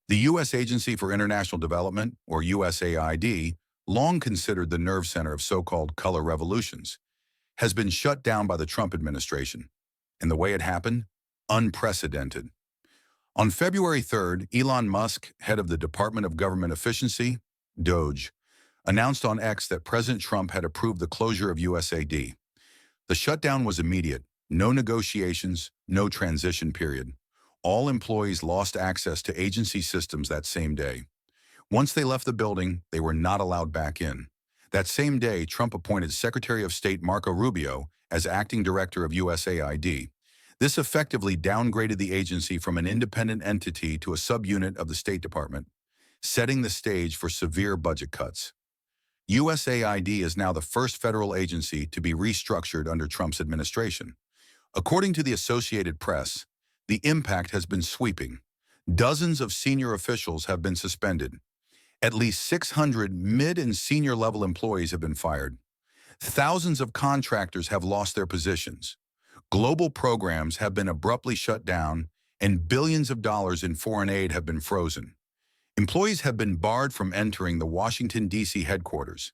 The U.S. Agency for International Development, or USAID, long considered the nerve center of so-called color revolutions, has been shut down by the Trump administration. And the way it happened? Unprecedented. On February 3rd, Elon Musk, head of the Department of Government Efficiency, DOGE, announced on X that President Trump had approved the closure of USAID. The shutdown was immediate. No negotiations, no transition period. All employees lost access to agency systems that same day. Once they left the building, they were not allowed back in. That same day, Trump appointed Secretary of State Marco Rubio as acting director of USAID. This effectively downgraded the agency from an independent entity to a subunit of the State Department, setting the stage for severe budget cuts. USAID is now the first federal agency to be restructured under Trump's administration. According to the Associated Press, the impact has been sweeping. Dozens of senior officials have been suspended. At least 600 mid- and senior-level employees have been fired. Thousands of contractors have lost their positions. Global programs have been abruptly shut down, and billions of dollars in foreign aid have been frozen. Employees have been barred from entering the Washington, D.C. headquarters.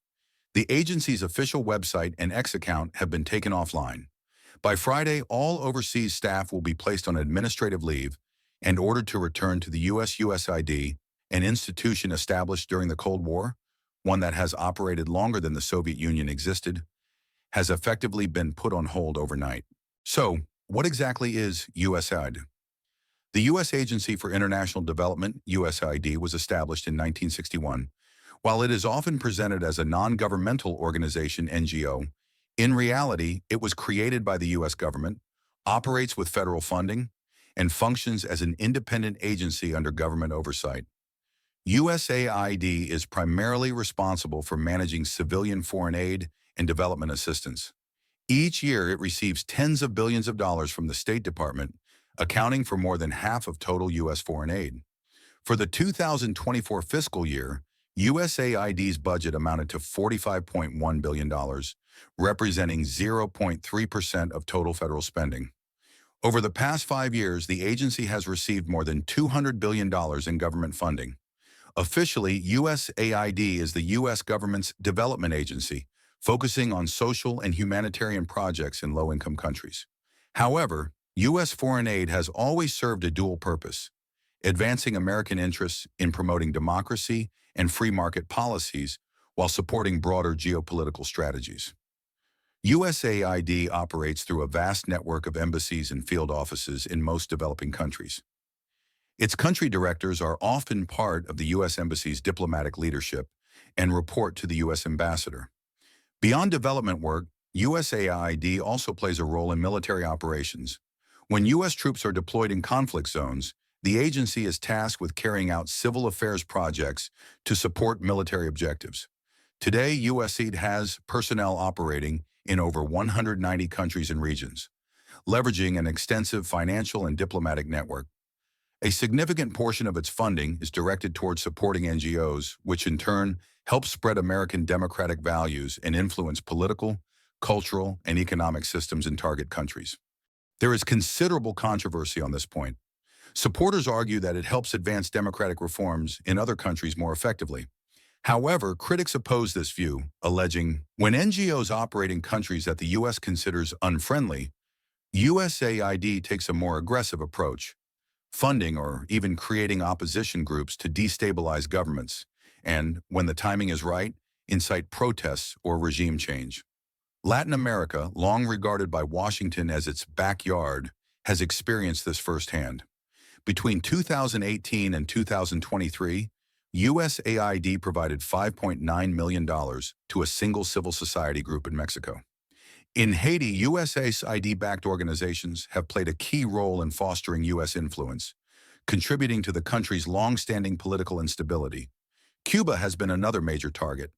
The agency's official website and X account have been taken offline. By Friday, all overseas staff will be placed on administrative leave and ordered to return to the USAID, an institution established during the Cold War, one that has operated longer than the Soviet Union existed, has effectively been put on hold overnight. So, what exactly is USAID? The U.S. Agency for International Development, USAID, was established in 1961. While it is often presented as a non-governmental organization, NGO, in reality, it was created by the U.S. government, operates with federal funding, and functions as an independent agency under government oversight. USAID is primarily responsible for managing civilian foreign aid and development assistance. Each year, it receives tens of billions of dollars from the State Department, accounting for more than half of total U.S. foreign aid. For the 2024 fiscal year, USAID's budget amounted to $45.1 billion, representing 0.3% of total federal spending. Over the past 5 years, the agency has received more than $200 billion in government funding. Officially, USAID is the U.S. government's development agency, focusing on social and humanitarian projects in low-income countries. However, U.S. foreign aid has always served a dual purpose: advancing American interests in promoting democracy and free market policies while supporting broader geopolitical strategies. USAID operates through a vast network of embassies and field offices in most developing countries. Its country directors are often part of the U.S. Embassy's diplomatic leadership and report to the U.S. ambassador. Beyond development work, USAID also plays a role in military operations. When U.S. troops are deployed in conflict zones, the agency is tasked with carrying out civil affairs projects to support military objectives. Today, USAID has personnel operating in over 190 countries and regions, leveraging an extensive financial and diplomatic network. A significant portion of its funding is directed towards supporting NGOs, which in turn help spread American democratic values and influence political, cultural, and economic systems in target countries. There is considerable controversy on this point. Supporters argue that it helps advance democratic reforms in other countries more effectively. However, critics oppose this view, alleging, when NGOs operate in countries that the U.S. considers unfriendly, USAID takes a more aggressive approach, funding or even creating opposition groups to destabilize governments, and, when the timing is right, incite protests or regime change. Latin America, long regarded by Washington as its backyard, has experienced this firsthand. Between 2018 and 2023, USAID provided $5.9 million to a single civil society group in Mexico. In Haiti, USAID-backed organizations have played a key role in fostering U.S. influence, contributing to the country's long-standing political instability. Cuba has been another major target.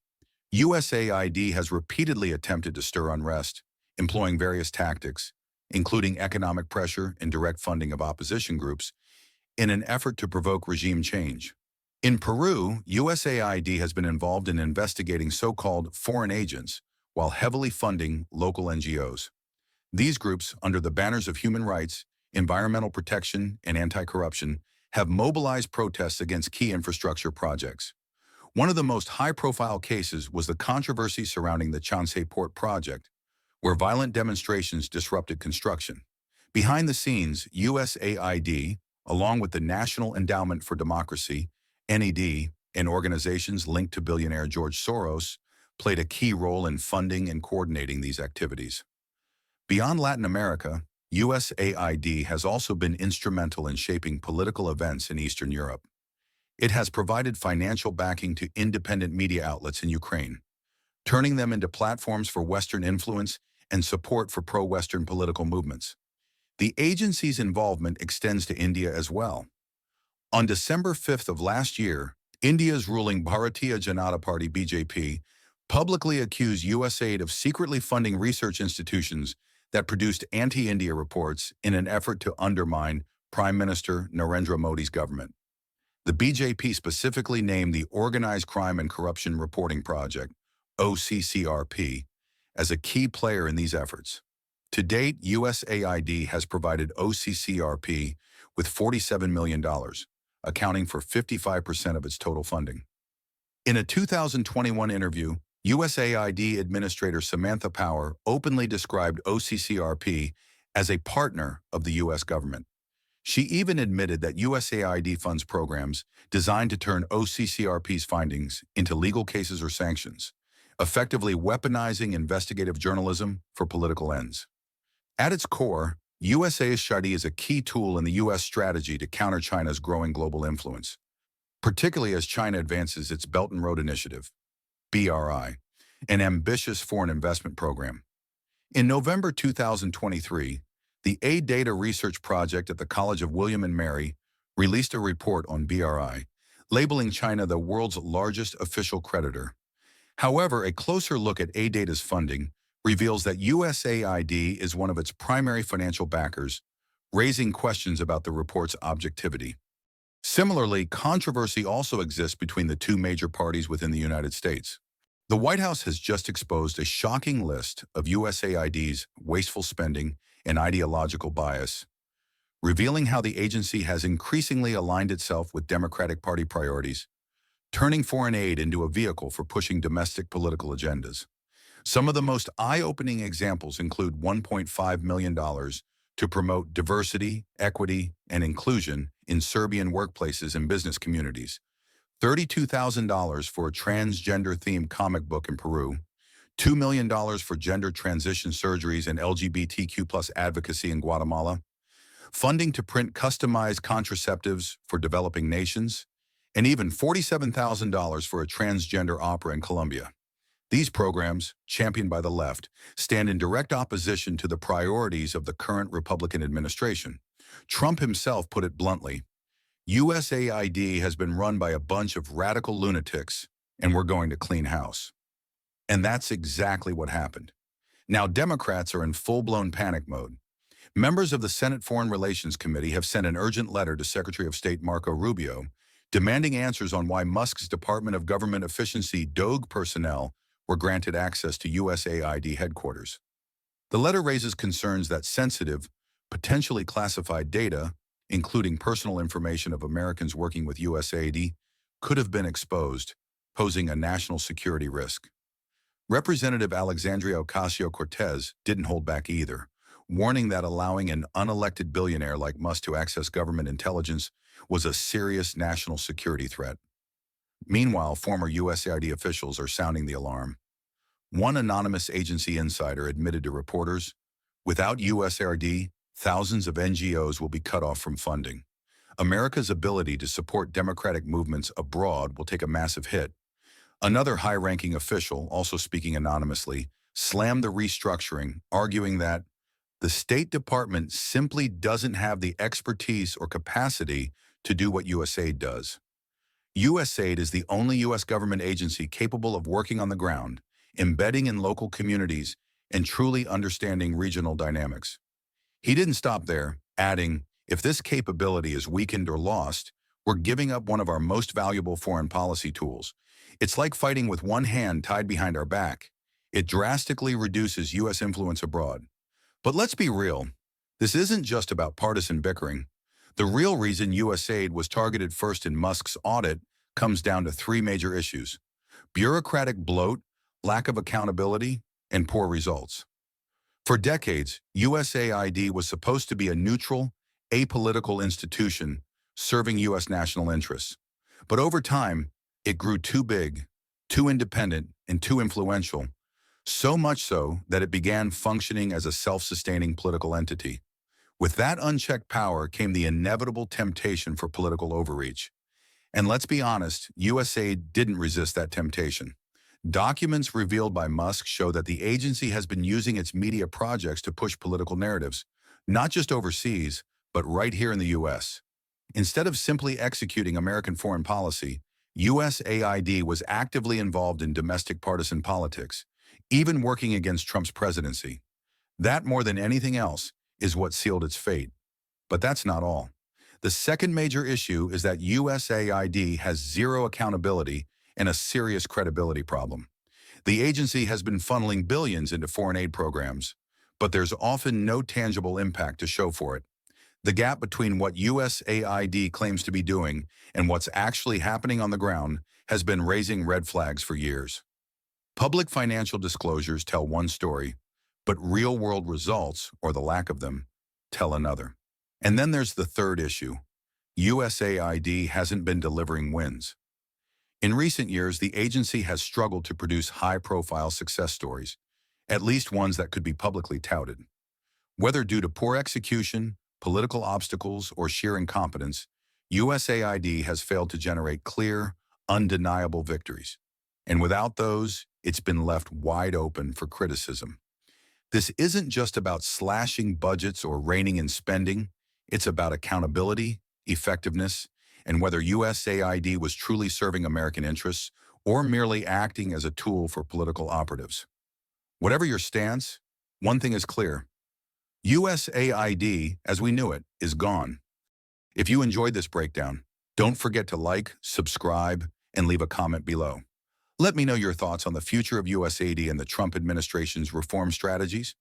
USAID has repeatedly attempted to stir unrest, employing various tactics, including economic pressure and direct funding of opposition groups, in an effort to provoke regime change. In Peru, USAID has been involved in investigating so-called foreign agents while heavily funding local NGOs. These groups, under the banners of human rights, environmental protection, and anti-corruption, have mobilized protests against key infrastructure projects. One of the most high-profile cases was the controversy surrounding the Chansay Port project, where violent demonstrations disrupted construction. Behind the scenes, USAID, along with the National Endowment for Democracy, NED, and organizations linked to billionaire George Soros, played a key role in funding and coordinating these activities. Beyond Latin America, USAID has also been instrumental in shaping political events in Eastern Europe. It has provided financial backing to independent media outlets in Ukraine, turning them into platforms for Western influence and support for pro-Western political movements. The agency's involvement extends to India as well. On December 5th of last year, India's ruling Bharatiya Janata Party (BJP) publicly accused USAID of secretly funding research institutions that produced anti-India reports in an effort to undermine Prime Minister Narendra Modi's government. The BJP specifically named the Organized Crime and Corruption Reporting Project, OCCRP, as a key player in these efforts. To date, USAID has provided OCCRP with $47 million, accounting for 55% of its total funding. In a 2021 interview, USAID Administrator Samantha Power openly described OCCRP as a partner of the U.S. government. She even admitted that USAID funds programs designed to turn OCCRP's findings into legal cases or sanctions, effectively weaponizing investigative journalism for political ends. At its core, USAID is a key tool in the U.S. strategy to counter China's growing global influence, particularly as China advances its Belt and Road Initiative, BRI, an ambitious foreign investment program. In November 2023, the Aid Data Research Project at the College of William and Mary released a report on BRI, labeling China the world's largest official creditor. However, a closer look at Aid Data's funding reveals that USAID is one of its primary financial backers, raising questions about the report's objectivity. Similarly, controversy also exists between the two major parties within the United States. The White House has just exposed a shocking list of USAID's wasteful spending and ideological bias, revealing how the agency has increasingly aligned itself with Democratic Party priorities, turning foreign aid into a vehicle for pushing domestic political agendas. Some of the most eye-opening examples include $1.5 million to promote diversity, equity, and inclusion in Serbian workplaces and business communities, $32,000 for a transgender-themed comic book in Peru, $2 million for gender transition surgeries and LGBTQ+ advocacy in Guatemala, funding to print customized contraceptives for developing nations, and even $47,000 for a transgender opera in Colombia. These programs, championed by the left, stand in direct opposition to the priorities of the current Republican administration. Trump himself put it bluntly, USAID has been run by a bunch of radical lunatics, and we're going to clean house. And that's exactly what happened. Now Democrats are in full-blown panic mode. Members of the Senate Foreign Relations Committee have sent an urgent letter to Secretary of State Marco Rubio, demanding answers on why Musk's Department of Government Efficiency DOGE personnel were granted access to USAID headquarters. The letter raises concerns that sensitive, potentially classified data, including personal information of Americans working with USAID, could have been exposed, posing a national security risk. Representative Alexandria Ocasio-Cortez didn't hold back either, warning that allowing an unelected billionaire like Musk to access government intelligence was a serious national security threat. Meanwhile, former USAID officials are sounding the alarm. One anonymous agency insider admitted to reporters, without USAID, thousands of NGOs will be cut off from funding. America's ability to support democratic movements abroad will take a massive hit. Another high-ranking official, also speaking anonymously, slammed the restructuring, arguing that the State Department simply doesn't have the expertise or capacity to do what USAID does. USAID is the only U.S. government agency capable of working on the ground, embedding in local communities, and truly understanding regional dynamics. He didn't stop there, adding, if this capability is weakened or lost, we're giving up one of our most valuable foreign policy tools. It's like fighting with one hand tied behind our back. It drastically reduces U.S. influence abroad. But let's be real, this isn't just about partisan bickering. The real reason USAID was targeted first in Musk's audit comes down to three major issues: bureaucratic bloat, lack of accountability, and poor results. For decades, USAID was supposed to be a neutral, apolitical institution serving U.S. national interests. But over time, it grew too big, too independent, and too influential, so much so that it began functioning as a self-sustaining political entity. With that unchecked power came the inevitable temptation for political overreach. And let's be honest, USAID didn't resist that temptation. Documents revealed by Musk show that the agency has been using its media projects to push political narratives, not just overseas, but right here in the U.S. Instead of simply executing American foreign policy, USAID was actively involved in domestic partisan politics, even working against Trump's presidency. That, more than anything else, is what sealed its fate. But that's not all. The second major issue is that USAID has zero accountability and a serious credibility problem. The agency has been funneling billions into foreign aid programs, but there's often no tangible impact to show for it. The gap between what USAID claims to be doing and what's actually happening on the ground has been raising red flags for years. Public financial disclosures tell one story, but real-world results, or the lack of them, tell another. And then there's the third issue. USAID hasn't been delivering wins. In recent years, the agency has struggled to produce high-profile success stories, at least ones that could be publicly touted. Whether due to poor execution, political obstacles, or sheer incompetence, USAID has failed to generate clear, undeniable victories. And without those, it's been left wide open for criticism. This isn't just about slashing budgets or reining in spending. It's about accountability, effectiveness, and whether USAID was truly serving American interests or merely acting as a tool for political operatives. Whatever your stance, one thing is clear. USAID, as we knew it, is gone. If you enjoyed this breakdown, don't forget to like, subscribe, and leave a comment below. Let me know your thoughts on the future of USAID and the Trump administration's reform strategies.